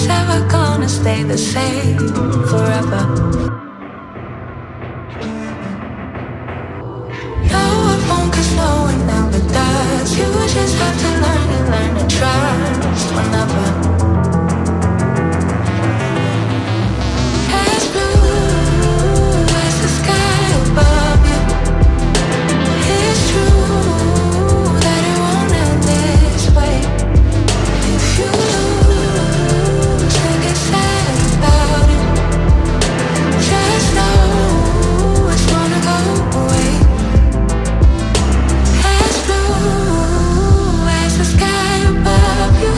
ever gonna stay the same forever. No, it won't, 'cause no one ever does. You just have to learn to trust whenever. As blue as the sky above you, it's true that it won't end this way. If you lose and get sad about it, just know it's gonna go away. As blue as the sky above you,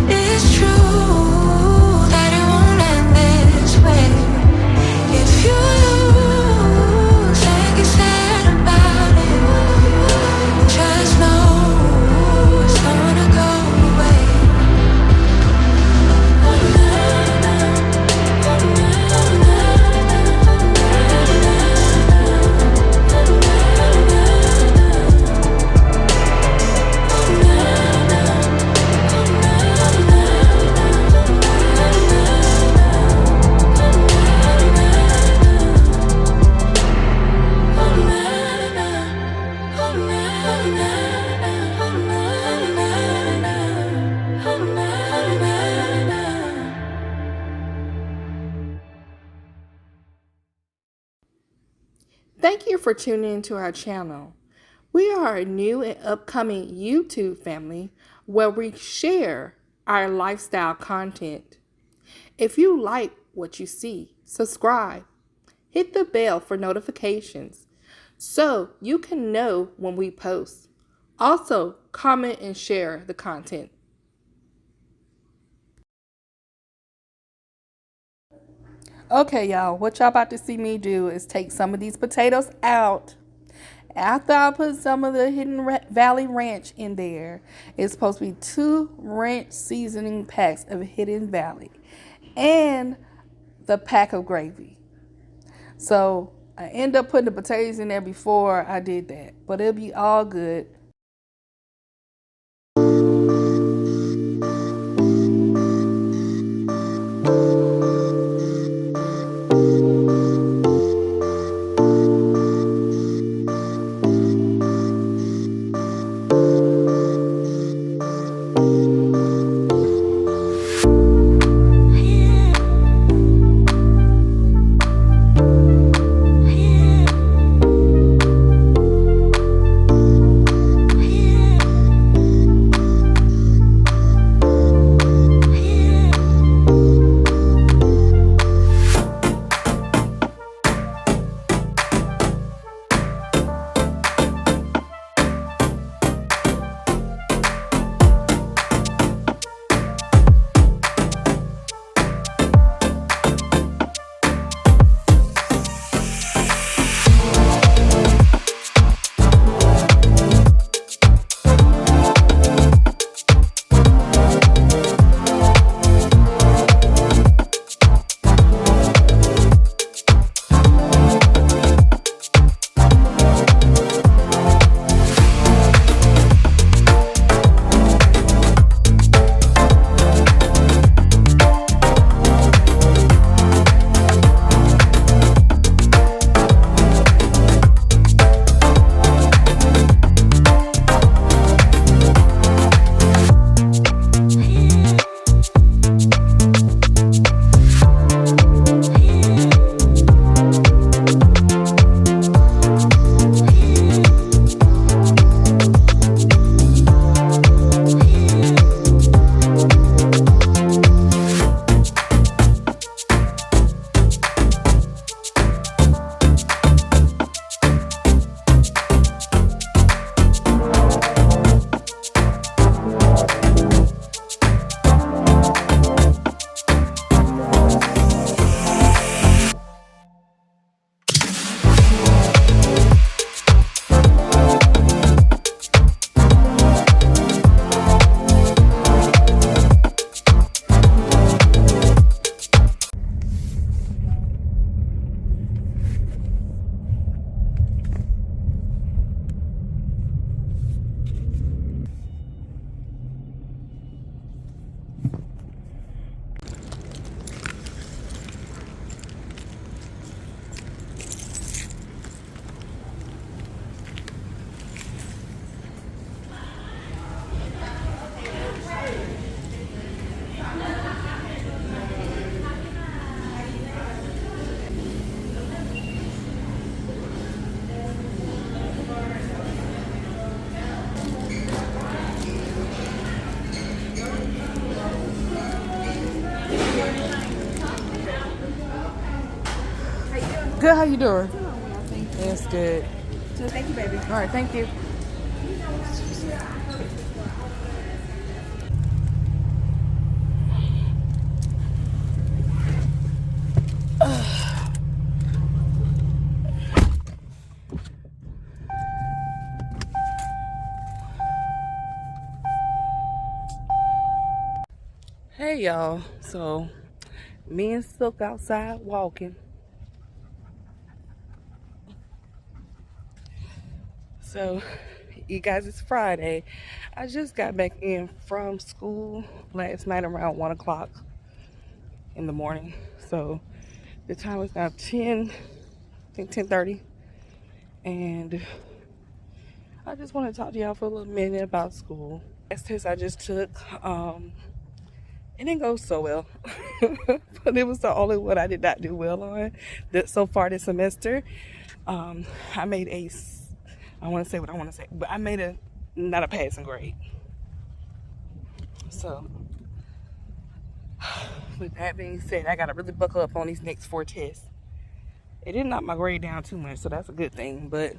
it's true that it won't end this way. If you lose and get sad about it, just know it's gonna go away. Thank you for tuning into our channel. We are a new and upcoming YouTube family where we share our lifestyle content. If you like what you see, subscribe. Hit the bell for notifications so you can know when we post. Also, comment and share the content. Okay, y'all, what y'all about to see me do is take some of these potatoes out. After I put some of the Hidden Valley Ranch in there, it's supposed to be 2 ranch seasoning packs of Hidden Valley and the pack of gravy. So I end up putting the potatoes in there before I did that, but it'll be all good. Good, how you doing? Doing well, thank you. That's good. So thank you, baby. All right, thank you. Hey y'all, so me and Silk outside walking. So you guys, it's Friday. I just got back in from school last night around 1 o'clock in the morning. So the time is now 10, I think 10:30. And I just want to talk to y'all for a little minute about school. Last test I just took, it didn't go so well, but it was the only one I did not do well on so far this semester. I made I want to say what I want to say, but I made not a passing grade. So, with that being said, I got to really buckle up on these next 4 tests. It didn't knock my grade down too much, so that's a good thing, but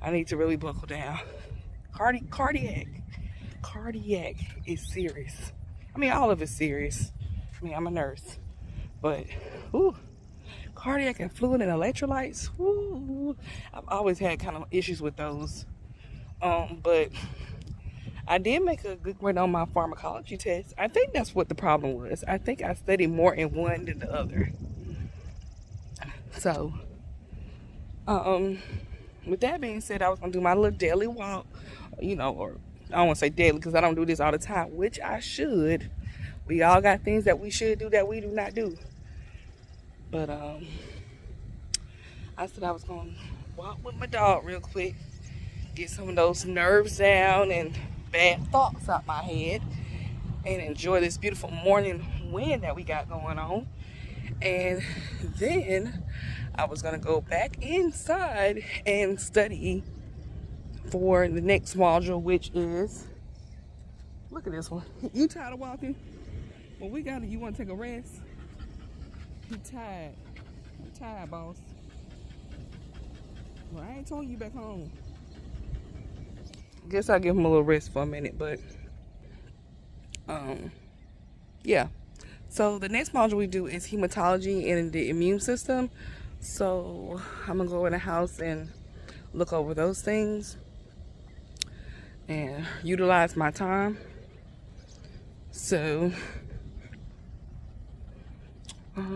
I need to really buckle down. Cardiac is serious. I mean, all of it's serious. I mean, I'm a nurse, but cardiac and fluid and electrolytes, I've always had kind of issues with those. But I did make a good grade on my pharmacology test. I think that's what the problem was. I think I studied more in one than the other. So, with that being said, I was gonna do my little daily walk, or I don't want to say daily because I don't do this all the time, which I should. We all got things that we should do that we do not do. But I said I was gonna walk with my dog real quick, get some of those nerves down and bad thoughts out my head, and enjoy this beautiful morning wind that we got going on. And then I was gonna go back inside and study for the next module, which is, look at this one. You tired of walking? Well, we got it. You want to take a rest? You tired? I'm tired, boss. Well, I ain't told you back home. Guess I'll give him a little rest for a minute, but yeah. So the next module we do is hematology and the immune system. So I'm gonna go in the house and look over those things and utilize my time. So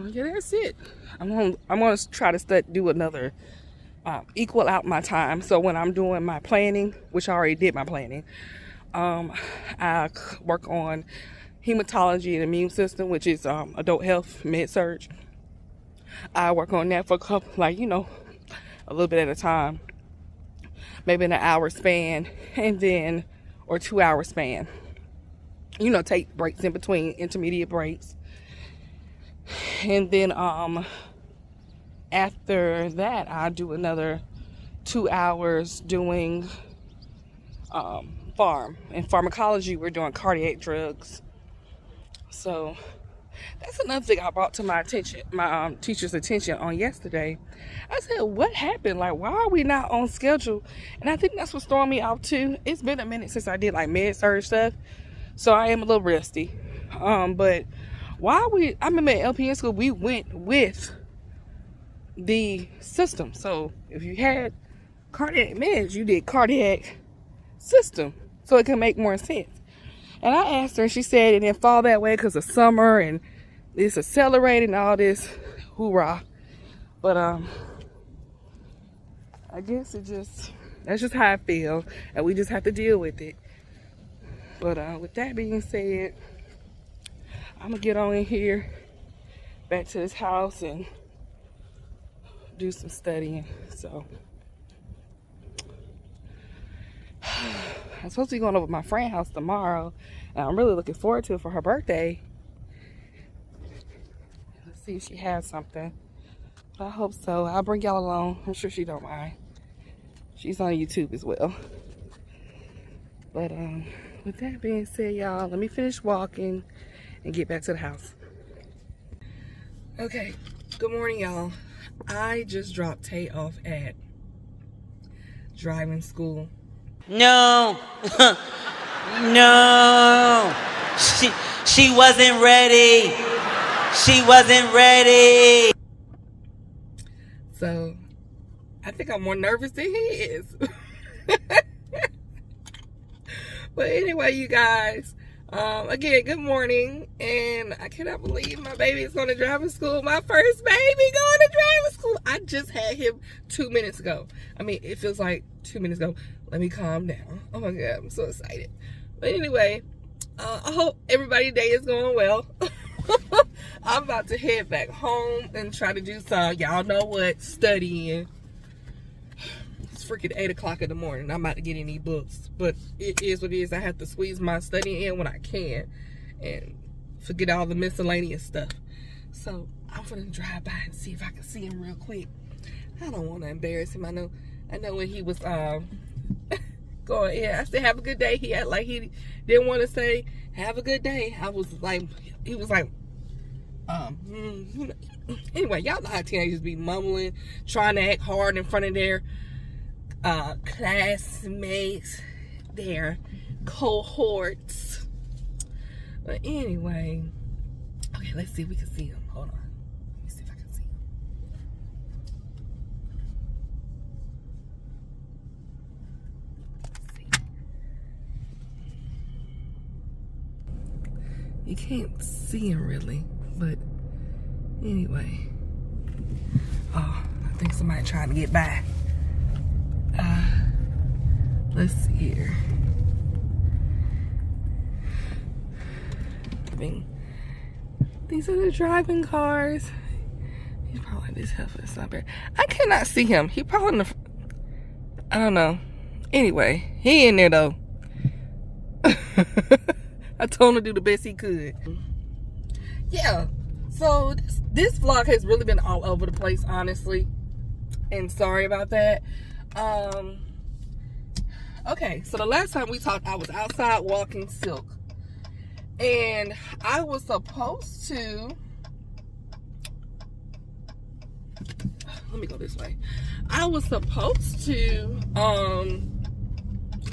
yeah, that's it. I'm gonna try to do another equal out my time. So when I'm doing my planning, which I already did my planning, I work on hematology and immune system, which is adult health med surg. I work on that for a couple, a little bit at a time, maybe in an hour span, and then or 2 hour span. Take breaks in between, intermediate breaks, and then after that I do another 2 hours doing pharmacology. We're doing cardiac drugs. So that's another thing I brought to my attention, my teacher's attention on yesterday. I said, what happened? Like, why are we not on schedule? And I think that's what's throwing me off too. It's been a minute since I did med surg stuff, so I am a little rusty. But I remember at LPN school, we went with the system. So if you had cardiac meds, you did cardiac system, so it can make more sense. And I asked her, and she said it didn't fall that way because of summer and it's accelerating and all this hoorah. But I guess that's just how I feel, and we just have to deal with it. But with that being said, I'm gonna get on in here back to this house and do some studying. So I'm supposed to be going over to my friend's house tomorrow, and I'm really looking forward to it for her birthday. Let's see if she has something. But I hope so. I'll bring y'all along. I'm sure she don't mind. She's on YouTube as well. But with that being said, y'all, let me finish walking and get back to the house. Okay, good morning, y'all. I just dropped Tay off at driving school. No. No. She wasn't ready. She wasn't ready. So I think I'm more nervous than he is. But anyway, you guys, again, good morning. And I cannot believe my baby is going to driving school. My first baby going to driving school. I just had him 2 minutes ago. I mean, it feels like 2 minutes ago. Let me calm down. Oh my God, I'm so excited. But anyway, I hope everybody's day is going well. I'm about to head back home and try to do some, y'all know what, studying. It's freaking 8 o'clock in the morning. I'm about to get in these books. But it is what it is. I have to squeeze my studying in when I can and forget all the miscellaneous stuff. So I'm going to drive by and see if I can see him real quick. I don't want to embarrass him. I know when he was going in, I said, have a good day. He had like he didn't want to say, have a good day. I was like, he was like, anyway, y'all know how teenagers be mumbling, trying to act hard in front of their classmates, their cohorts. But anyway, okay, let's see if we can see him. Hold on. Let me see if I can see him. Let's see. You can't see him really, but anyway. Oh, I think somebody trying to get by. Let's see here. I mean, these are the driving cars. He's probably this heifer somewhere. I cannot see him. He probably in the, I don't know. Anyway, he in there though. I told him to do the best he could. Yeah, so this vlog has really been all over the place, honestly. And sorry about that. Okay, so the last time we talked, I was outside walking Silk. And I was supposed to... Let me go this way. I was supposed to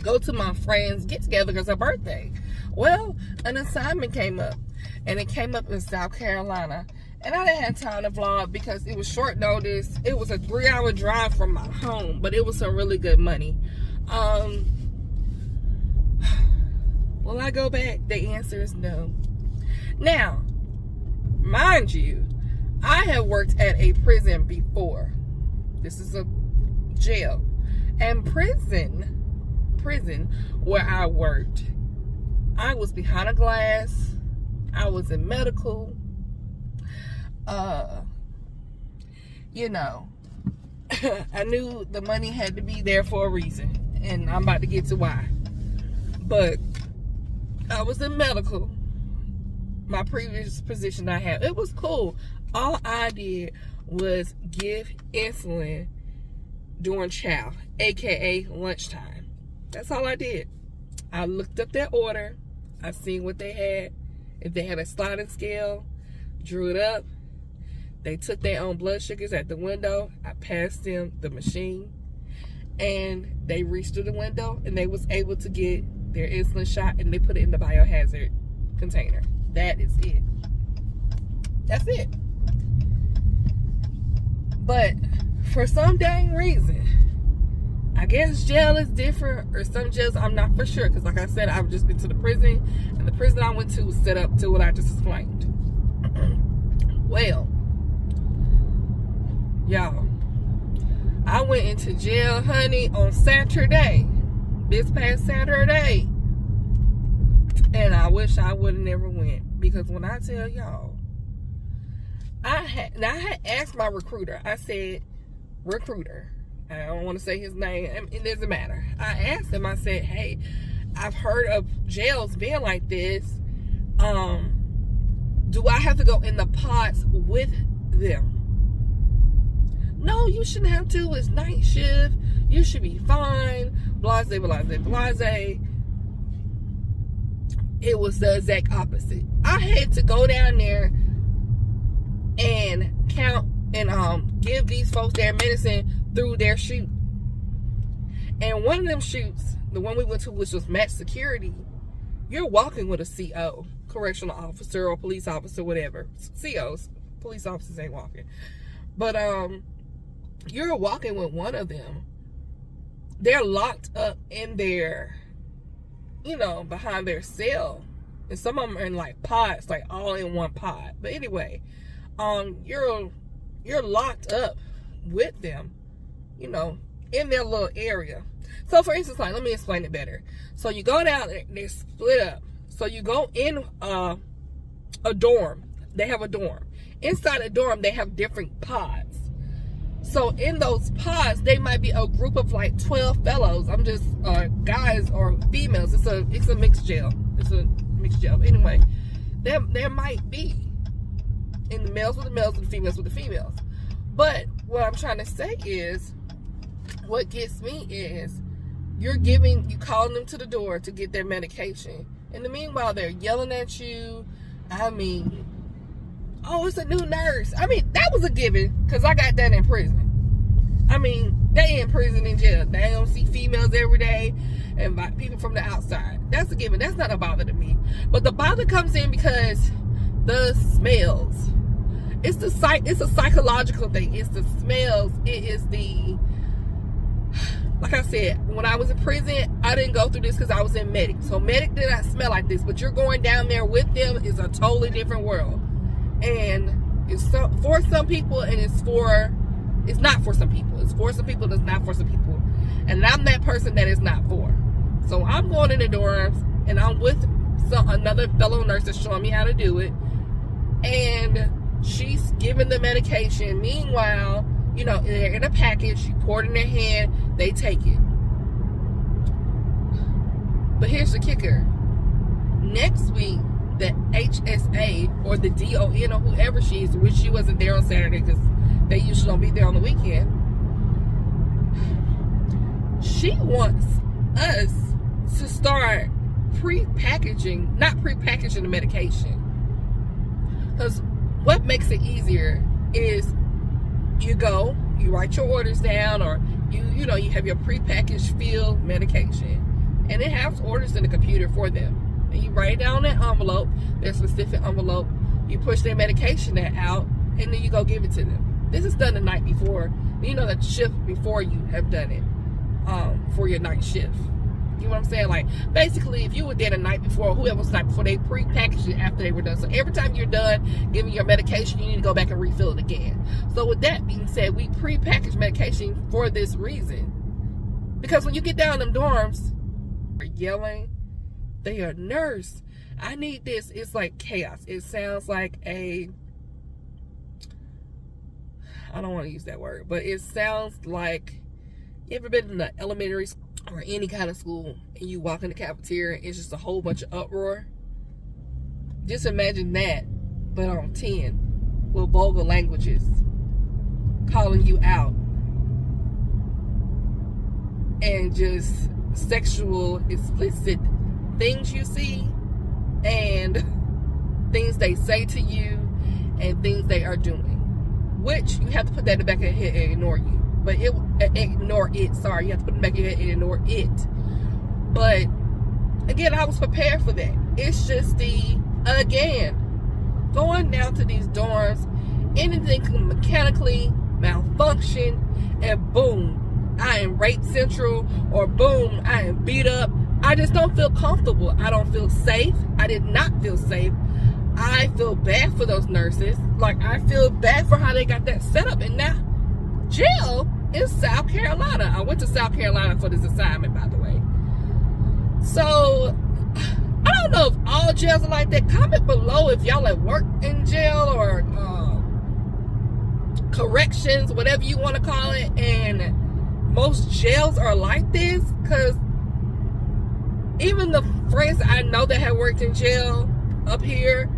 go to my friend's get-together because her birthday. Well, an assignment came up. And it came up in South Carolina. And I didn't have time to vlog because it was short notice. It was a 3-hour drive from my home, but it was some really good money. Will I go back? The answer is no. Now, mind you, I have worked at a prison before. This is a jail. And prison where I worked, I was behind a glass. I was in medical. You know, I knew the money had to be there for a reason, and I'm about to get to why. But I was in medical. My previous position I had, it was cool. All I did was give insulin during chow, aka lunchtime. That's all I did. I looked up their order. I seen what they had. If they had a sliding scale, drew it up. They took their own blood sugars at the window. I passed them the machine. And they reached through the window and they was able to get their insulin shot and they put it in the biohazard container. That is it. That's it. But for some dang reason, I guess jail is different, or some jails, I'm not for sure. Because like I said, I've just been to the prison. And the prison I went to was set up to what I just explained. Well, y'all, I went into jail, honey, on Saturday. This past Saturday. And I wish I would have never went. Because when I tell y'all, I had asked my recruiter. I said, recruiter, I don't want to say his name. It doesn't matter. I asked him, I said, hey, I've heard of jails being like this. Do I have to go in the pods with them? No, you shouldn't have to. It's night shift. You should be fine. Blase, blase, blase. It was the exact opposite. I had to go down there and count and give these folks their medicine through their chute. And one of them chutes, the one we went to, which was match security, you're walking with a CO, correctional officer or police officer, whatever. COs, police officers ain't walking. But you're walking with one of them. They're locked up in their, behind their cell. And some of them are in like pods, like all in one pod. But anyway, you're locked up with them, in their little area. So for instance, like, let me explain it better. So you go down, they're split up. So you go in a dorm. They have a dorm. Inside a dorm, they have different pods. So in those pods, they might be a group of like 12 fellows. I'm just guys or females. It's a mixed jail. It's a mixed jail. Anyway, there might be in the males with the males and the females with the females. But what I'm trying to say is, what gets me is you calling them to the door to get their medication. In the meanwhile, they're yelling at you. Oh, it's a new nurse. That was a given, because I got that in prison. They in prison and jail. They don't see females every day and people from the outside. That's a given. That's not a bother to me. But the bother comes in because the smells. It's a psychological thing. It's the smells. It is the, like I said, when I was in prison, I didn't go through this because I was in medic. So medic did not smell like this, but you're going down there with them is a totally different world. And it's for some people, and it's not for some people. It's for some people, and it's not for some people. And I'm that person that is not for. So I'm going in the dorms, and I'm with another fellow nurse that's showing me how to do it. And she's giving the medication. Meanwhile, they're in a package. You pour it in their hand. They take it. But here's the kicker. Next week, the HSA or the DON or whoever she is, which she wasn't there on Saturday because they usually don't be there on the weekend. She wants us to start not pre-packaging the medication. Because what makes it easier is you write your orders down, or you have your pre-packaged filled medication, and it has orders in the computer for them. And you write it down in that envelope, their specific envelope. You push their medication out, and then you go give it to them. This is done the night before. The shift before you have done it for your night shift. You know what I'm saying? Like, basically, if you were there the night before, whoever was the night before, they pre-packaged it after they were done. So every time you're done giving your medication, you need to go back and refill it again. So with that being said, we pre-package medication for this reason. Because when you get down in them dorms, they're yelling. They are nurse. I need this. It's like chaos. It sounds like I don't want to use that word, but it sounds like, you ever been in the elementary school or any kind of school and you walk in the cafeteria and it's just a whole bunch of uproar? Just imagine that, but on 10 with vulgar languages calling you out and just sexual, explicit things you see and things they say to you and things they are doing, which you have to put that in the back of your head and ignore you. But you have to put it back in your head and ignore it. But again, I was prepared for that. It's just going down to these dorms, anything can mechanically malfunction, and boom, I am rape central, or boom, I am beat up. I just don't feel comfortable. I don't feel safe. I did not feel safe. I feel bad for those nurses. Like, I feel bad for how they got that set up. And now, jail in South Carolina. I went to South Carolina for this assignment, by the way. So, I don't know if all jails are like that. Comment below if y'all have worked in jail or corrections, whatever you want to call it. And most jails are like this, because even the friends I know that have worked in jail up here,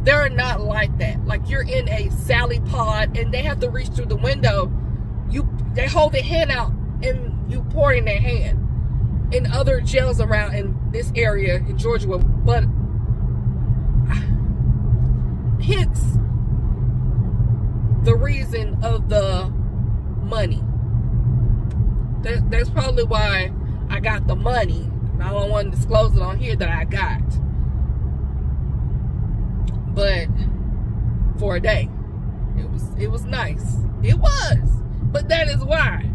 they're not like that. Like, you're in a Sally pod and they have to reach through the window. They hold their hand out and you pour in their hand. In other jails around in this area in Georgia, but hence the reason of the money. That's probably why I got the money. I don't want to disclose it on here that I got. But for a day, it was nice. It was. But that is why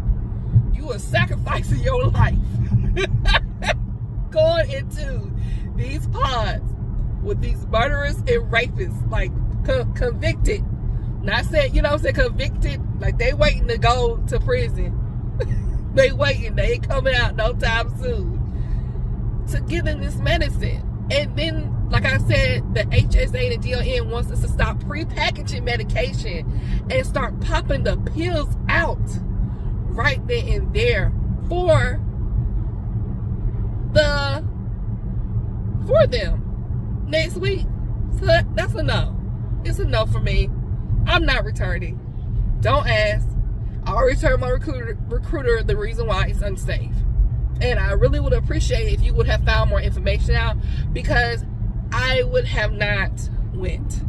you are sacrificing your life going into these pods with these murderers and rapists, like convicted. Not saying, you know what I'm saying, convicted, like they waiting to go to prison. They waiting, they ain't coming out no time soon to give them this medicine. And then, like I said, the HSA and the DON wants us to stop pre-packaging medication and start popping the pills out right then and there for them next week. So that's a no. It's a no for me. I'm not returning. Don't ask. I'll return my recruiter the reason why it's unsafe. And I really would appreciate it if you would have found more information out, because I would have not went,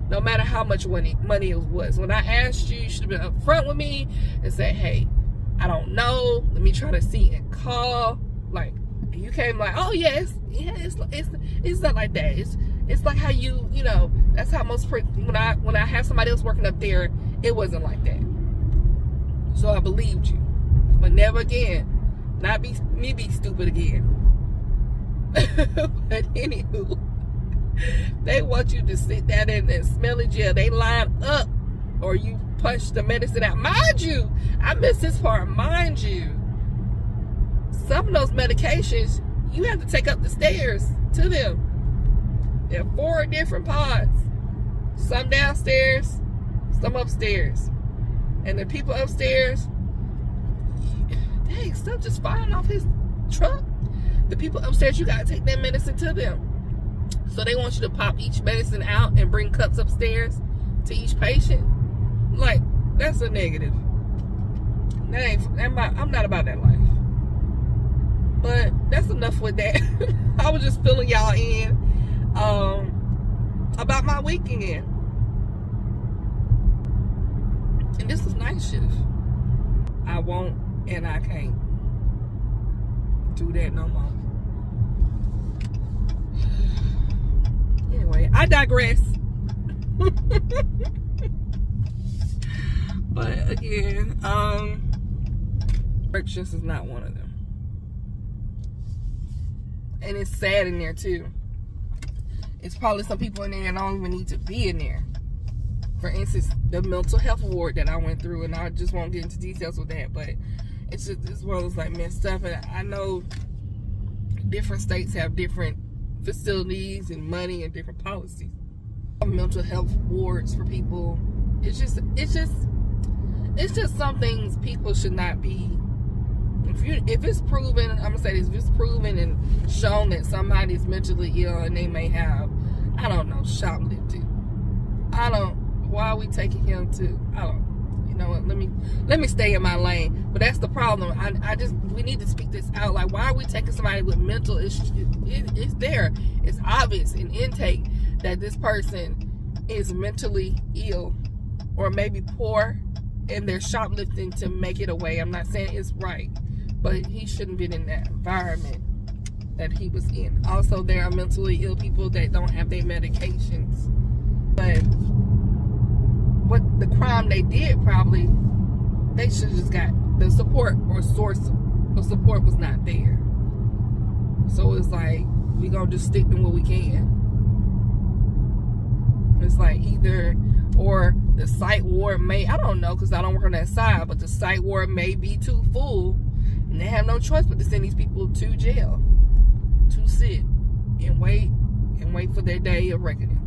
no matter how much money it was. When I asked you, you should have been upfront with me and said, hey, I don't know, let me try to see and call. Like, you came like, oh yes, it's not like that. It's like how you know, that's how most, when I have somebody else working up there, it wasn't like that. So I believed you, but never again. Not me be stupid again. But anywho, they want you to sit down in that smelly jail. They line up, or you punch the medicine out. Mind you, I missed this part. Mind you, some of those medications you have to take up the stairs to them. There are 4 different pods. Some downstairs, some upstairs. And the people upstairs, dang, stuff just falling off his truck. The people upstairs, you gotta take that medicine to them. So they want you to pop each medicine out and bring cups upstairs to each patient. Like, that's a negative. I'm not about that life. But that's enough with that. I was just filling y'all in about my weekend. And this is night shift. I won't and I can't do that no more. Anyway, I digress. But again, corrections is not one of them. And it's sad in there too. It's probably some people in there that don't even need to be in there. For instance, the mental health ward that I went through, and I just won't get into details with that, but it's one of those like messed up. And I know different states have different facilities and money and different policies. Mental health wards for people. It's just some things people should not be. If it's proven, I'm gonna say this, if it's proven and shown that somebody's mentally ill and they may have, I don't know, shoplifting. Why are we taking him to, you know what, let me stay in my lane. But that's the problem. We need to speak this out. Like, why are we taking somebody with mental issues? It's there. It's obvious in intake that this person is mentally ill or maybe poor, and they're shoplifting to make it away. I'm not saying it's right, but he shouldn't be in that environment that he was in. Also, there are mentally ill people that don't have their medications. But what the crime they did, probably they should have just got the support, or source of support was not there. So it's like, we gonna just stick to what we can. It's like either, or the psych ward may, I don't know, because I don't work on that side, but the psych ward may be too full, and they have no choice but to send these people to jail to sit and wait for their day of reckoning,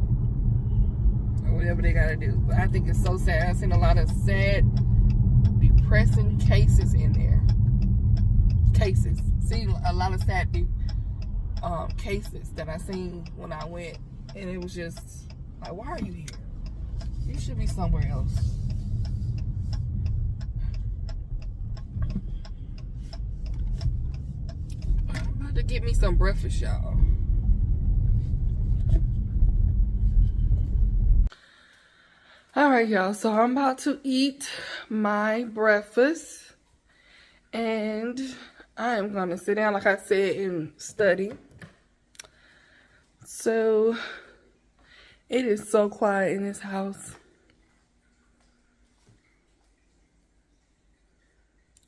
or whatever they gotta do. But I think it's so sad. I've seen a lot of sad, depressing cases in there. Seen a lot of sad cases that I seen when I went, and it was just like, why are you here? You should be somewhere else. I'm about to get me some breakfast, y'all. All right, y'all. So I'm about to eat my breakfast. And I am going to sit down, like I said, and study. So it is so quiet in this house,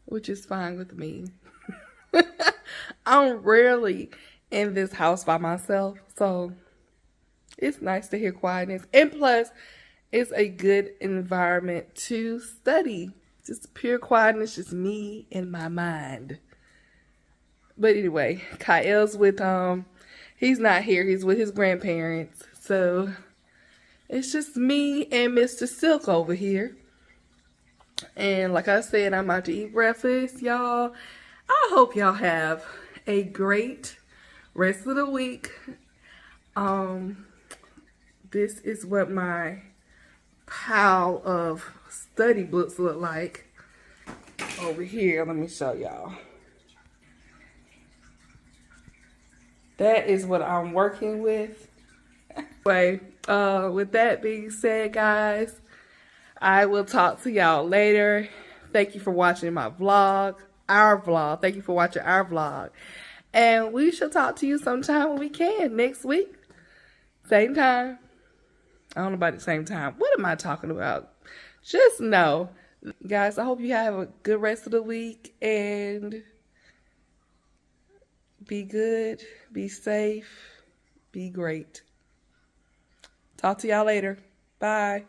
which is fine with me. I'm rarely in this house by myself, so it's nice to hear quietness. And plus, it's a good environment to study. Just pure quietness, just me and my mind. But anyway, Kyle's with, he's not here. He's with his grandparents. So it's just me and Mr. Silk over here. And like I said, I'm about to eat breakfast, y'all. I hope y'all have a great rest of the week. This is what my pile of study books look like over here. Let me show y'all. That is what I'm working with. Anyway, with that being said, guys, I will talk to y'all later. Thank you for watching my vlog, our vlog. Thank you for watching our vlog. And we shall talk to you sometime when we can, next week. Same time. I don't know about the same time. What am I talking about? Just know. Guys, I hope you have a good rest of the week. And be good. Be safe. Be great. Talk to y'all later. Bye.